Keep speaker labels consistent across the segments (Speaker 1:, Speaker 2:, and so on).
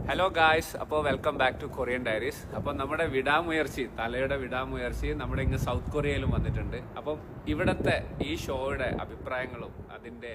Speaker 1: Hello guys, അപ്പോൾ welcome back to Korean Diaries. അപ്പോൾ നമ്മുടെ വിടാമുയർച്ചി, തലയുടെ വിടാമുയർച്ചി നമ്മുടെ ഇങ്ങ് സൗത്ത് കൊറിയയിലും വന്നിട്ടുണ്ട്. അപ്പം ഇവിടുത്തെ ഈ ഷോയുടെ അഭിപ്രായങ്ങളും അതിൻ്റെ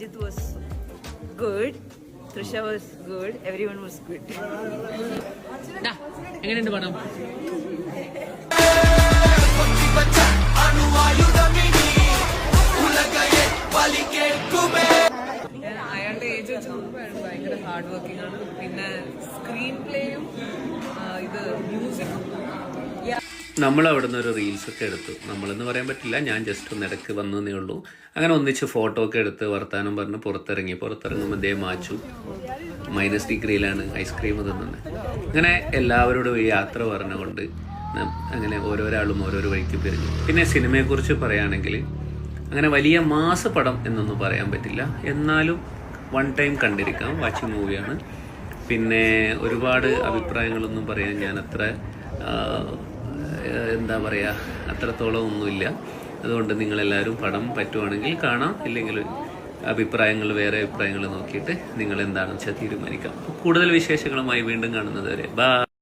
Speaker 2: It was good. Trisha was good. Everyone was good.
Speaker 3: എങ്ങനെയുണ്ട് പടം?
Speaker 2: അയാളുടെ ഏജ് വെച്ച് നോക്കുമ്പോഴാണ് ഭയങ്കര ഹാർഡ് വർക്കിംഗ് ആണ്. പിന്നെ സ്ക്രീൻ പ്ലേയും ഇത് മ്യൂസിക്കും.
Speaker 1: നമ്മൾ അവിടെ നിന്ന് ഒരു റീൽസൊക്കെ എടുത്തു. നമ്മളെന്ന് പറയാൻ പറ്റില്ല, ഞാൻ ജസ്റ്റ് ഒന്ന് ഇടയ്ക്ക് വന്നേ ഉള്ളൂ. അങ്ങനെ ഒന്നിച്ച് ഫോട്ടോ ഒക്കെ എടുത്ത് വർത്താനം പറഞ്ഞ് പുറത്തിറങ്ങുമ്പോൾ ദേ മാച്ചു -ഡിഗ്രിയിലാണ് ഐസ്ക്രീം തിന്നുന്നത്. അങ്ങനെ എല്ലാവരോടും ഈ യാത്ര പറഞ്ഞുകൊണ്ട് അങ്ങനെ ഓരോരാളും ഓരോരോ വഴിക്ക് പിരിഞ്ഞു. പിന്നെ സിനിമയെക്കുറിച്ച് പറയുകയാണെങ്കിൽ അങ്ങനെ വലിയ മാസ പടം എന്നൊന്നും പറയാൻ പറ്റില്ല, എന്നാലും വൺ ടൈം കണ്ടിരിക്കാം, വാച്ചിങ് മൂവിയാണ്. പിന്നെ ഒരുപാട് അഭിപ്രായങ്ങളൊന്നും പറയാൻ ഞാൻ അത്ര എന്താ പറയുക, അത്രത്തോളം ഒന്നുമില്ല. അതുകൊണ്ട് നിങ്ങളെല്ലാവരും പടം പറ്റുവാണെങ്കിൽ കാണാം, ഇല്ലെങ്കിൽ വേറെ അഭിപ്രായങ്ങൾ നോക്കിയിട്ട് നിങ്ങൾ എന്താണെന്ന് വെച്ചാൽ തീരുമാനിക്കാം. കൂടുതൽ വിശേഷങ്ങളുമായി വീണ്ടും കാണുന്നത് വരെ ബൈ.